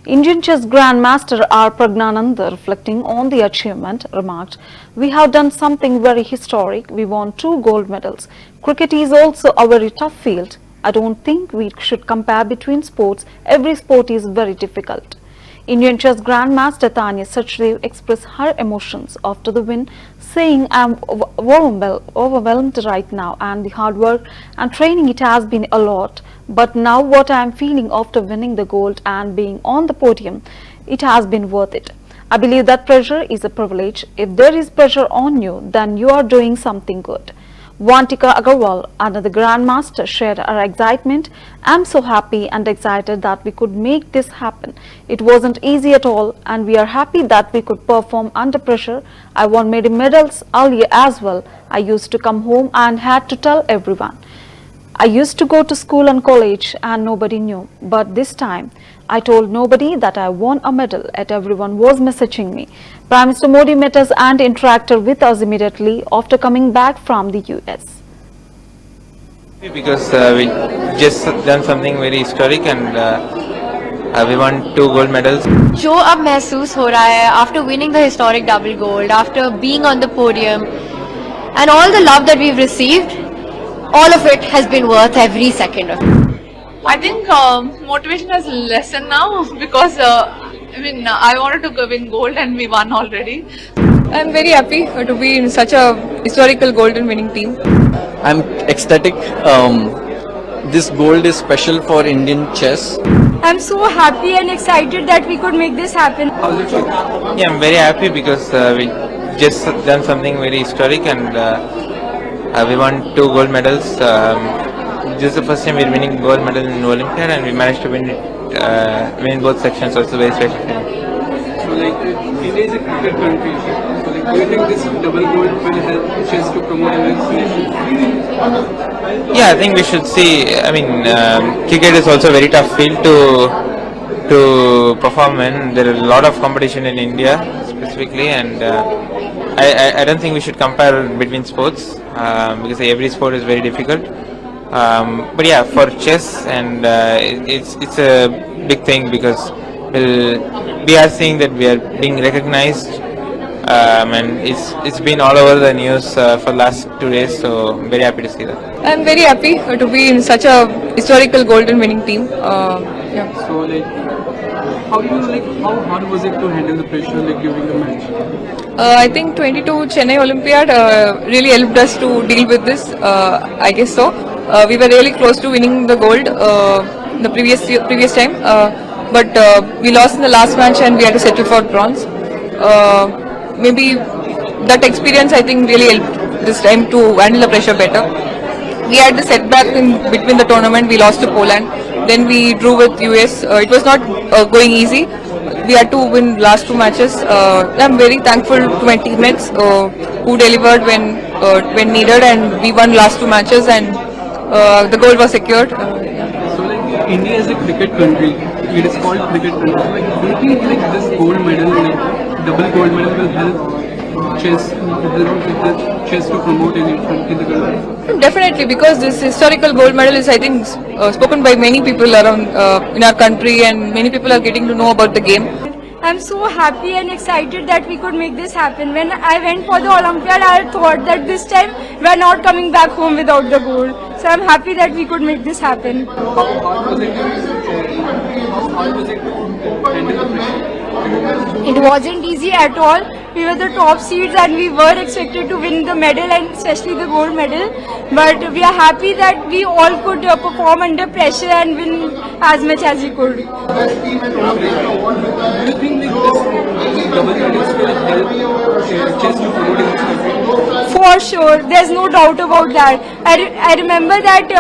Indian chess grandmaster R. Pragnananda, reflecting on the achievement, remarked, "We have done something very historic. We won 2 gold medals. Cricket is also a very tough field. I don't think we should compare between sports. Every sport is very difficult." Indian chess grandmaster Tanya Sachdev expressed her emotions after the win, saying, "I am overwhelmed right now, and the hard work and training, it has been a lot. But now what I am feeling after winning the gold and being on the podium, it has been worth it. I believe that pressure is a privilege. If there is pressure on you, then you are doing something good." Vantika Agarwal, another grandmaster, shared her excitement. "I'm so happy and excited that we could make this happen. It wasn't easy at all, and we are happy that we could perform under pressure. I won many medals earlier as well. I used to come home and had to tell everyone. I used to go to school and college and nobody knew. But this time, I told nobody that I won a medal, and everyone was messaging me." Prime Minister Modi met us and interacted with us immediately after coming back from the US. Because we just done something very historic and we won 2 gold medals. जो अब महसूस हो रहा है after winning the historic double gold, after being on the podium, and all the love that we've received, all of it has been worth every second of it. I think motivation has lessened now because I wanted to win gold and we won already. I'm very happy to be in such a historical golden winning team. I'm ecstatic. This gold is special for Indian chess. I'm so happy and excited that we could make this happen. Yeah, I'm very happy because we just done something very historic and we won 2 gold medals. This is the first time we're winning gold medal in Olympiad, and we managed to win it, win both sections. Also very special. So, India is a cricket country. So, do you think this double gold will help chess to promote Indian? Yeah, I think we should see. I mean, cricket is also a very tough field to perform in. There are a lot of competition in India specifically, and I don't think we should compare between sports because every sport is very difficult. But yeah, for chess, and it's a big thing because we are seeing that we are being recognized, and it's been all over the news for the last 2 days. So I'm very happy to see that. I'm very happy to be in such a historical golden winning team. Yeah. So, how hard was it to handle the pressure during the match? I think 22 Chennai Olympiad really helped us to deal with this. I guess so. We were really close to winning the gold the previous time, but we lost in the last match and we had to settle for bronze. Maybe that experience, I think, really helped this time to handle the pressure better. We had the setback in between the tournament. We lost to Poland, then we drew with US. It was not going easy. We had to win last 2 matches. I'm very thankful to my teammates who delivered when needed, and we won last 2 matches, and the gold was secured. So, India is a cricket country. It is called cricket country. Do you think this gold medal, double gold medal, will help chess to promote in the country? Definitely, because this historical gold medal is, I think, spoken by many people around in our country, and many people are getting to know about the game. I'm so happy and excited that we could make this happen. When I went for the Olympiad, I thought that this time we're not coming back home without the gold. So I'm happy that we could make this happen. How hard was it to handle the pressure? It wasn't easy at all. We were the top seeds and we were expected to win the medal, and especially the gold medal. But we are happy that we all could perform under pressure and win as much as we could. Do you think this double medals will help chess to promote in this country? For sure, there's no doubt about that. I remember that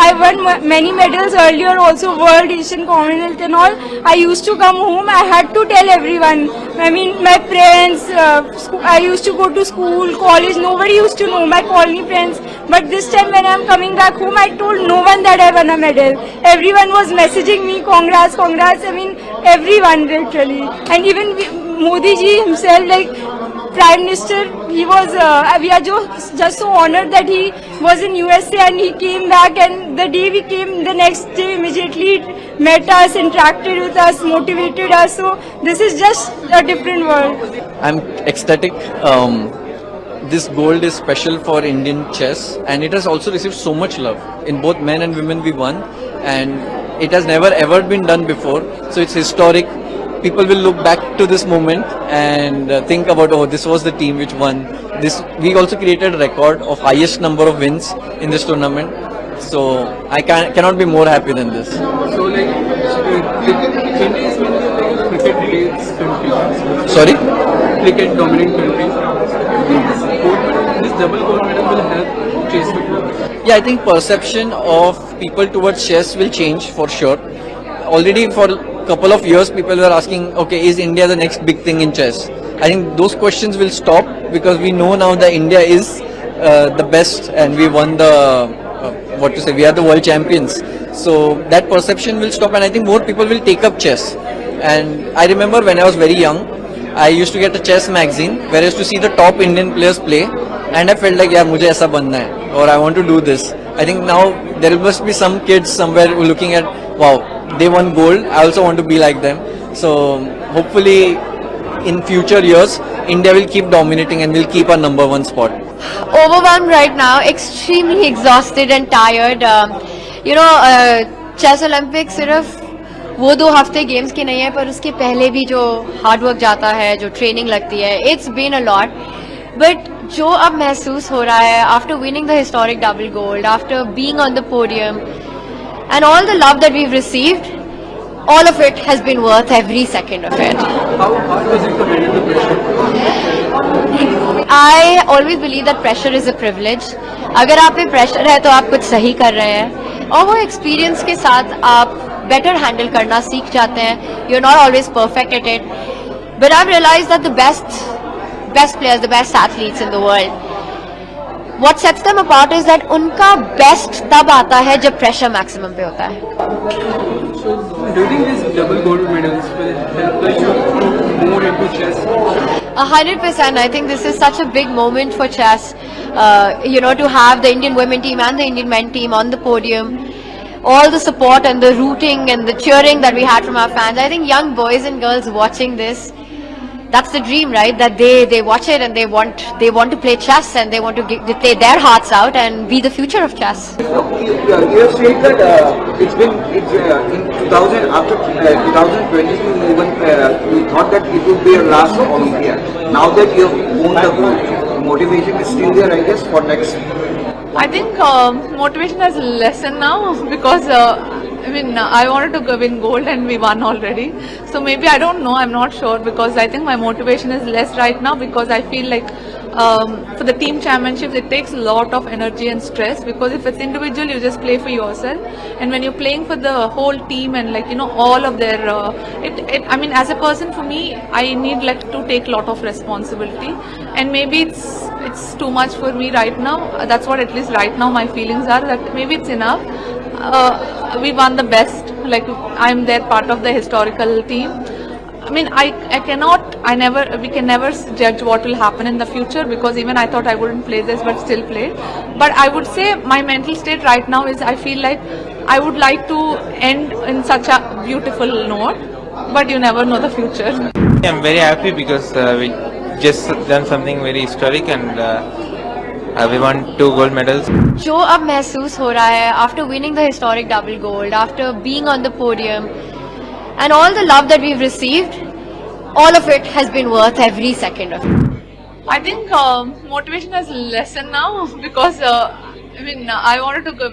I won many medals earlier, also World, Asian, Commonwealth and all. I used to come home, I had to tell everyone. I mean, my friends, I used to go to school, college, nobody used to know, my colony friends. But this time when I'm coming back home, I told no one that I won a medal. Everyone was messaging me, congrats, congrats. I mean, everyone literally. And even Modi ji himself, Prime Minister, we are just so honored that he was in USA and he came back, and the day we came, the next day immediately met us, interacted with us, motivated us. So this is just a different world. I'm ecstatic. This gold is special for Indian chess, and it has also received so much love. In both men and women we won, and it has never ever been done before. So it's historic. People will look back to this moment and think about, oh, this was the team which won. This we also created a record of highest number of wins in this tournament. So I cannot be more happy than this. So like, India is mainly like a cricket-based country. Sorry? Cricket dominant country. This double gold medal will help chess to grow. Yeah, I think perception of people towards chess will change for sure. Already for a couple of years, people were asking, okay, is India the next big thing in chess? I think those questions will stop because we know now that India is the best and we won the, we are the world champions. So that perception will stop, and I think more people will take up chess. And I remember when I was very young, I used to get a chess magazine where I used to see the top Indian players play, and I felt like, yeah, मुझे ऐसा बनना है, or I want to do this. I think now there must be some kids somewhere who are looking at, wow, they won gold, I also want to be like them. So hopefully in future years, India will keep dominating and will keep our number one spot. Overwhelmed right now, extremely exhausted and tired. Chess Olympics सिर्फ वो 2 हफ्ते games के नहीं है, पर उसके पहले भी जो हार्ड वर्क जाता है, जो ट्रेनिंग लगती है, it's been a lot. But जो अब महसूस हो रहा है after winning the historic double gold, after being on the podium, and all the love that we have received, all of it has been worth every second of it. How hard was it to handle the pressure? I always believe that pressure is a privilege. अगर आप पे pressure है तो आप कुछ सही कर रहे हैं, और वो एक्सपीरियंस के साथ आप बेटर हैंडल करना सीख जाते हैं. You are not always perfect at it, but I realise that the best players, the best athletes in the world, what sets them apart is that उनका बेस्ट तब आता है जब प्रेशर मैक्सिमम पे होता है. So during these double gold medals will help you more into chess. 100%. I think this is such a big moment for chess. To have the Indian women team and the Indian men team on the podium, all the support and the rooting and the cheering that we had from our fans. I think young boys and girls watching this, that's the dream, right? That they watch it and they want to play chess and they want to play their hearts out and be the future of chess. You have said that it's in 2000 after 2022 even we thought that it would be your last Olympiad. Now that you have won the gold, motivation is still there, I guess, for next. I think motivation has lessened now because I wanted to win gold and we won already. So maybe, I don't know, I'm not sure, because I think my motivation is less right now because I feel like for the team championships it takes a lot of energy and stress, because if it's individual you just play for yourself, and when you're playing for the whole team and all of their as a person, for me, I need to take a lot of responsibility, and maybe it's too much for me right now. That's what at least right now my feelings are, that maybe it's enough. We won the best, I'm there part of the historical team. We can never judge what will happen in the future, because even I thought I wouldn't play this but still played. But I would say my mental state right now is I feel like I would like to end in such a beautiful note, but you never know the future. I'm very happy because we just done something very historic and we won 2 gold medals. जो अब महसूस हो रहा है after winning the historic double gold, after being on the podium, and all the love that we've received, all of it has been worth every second of it. I think motivation has lessened now because I wanted to go.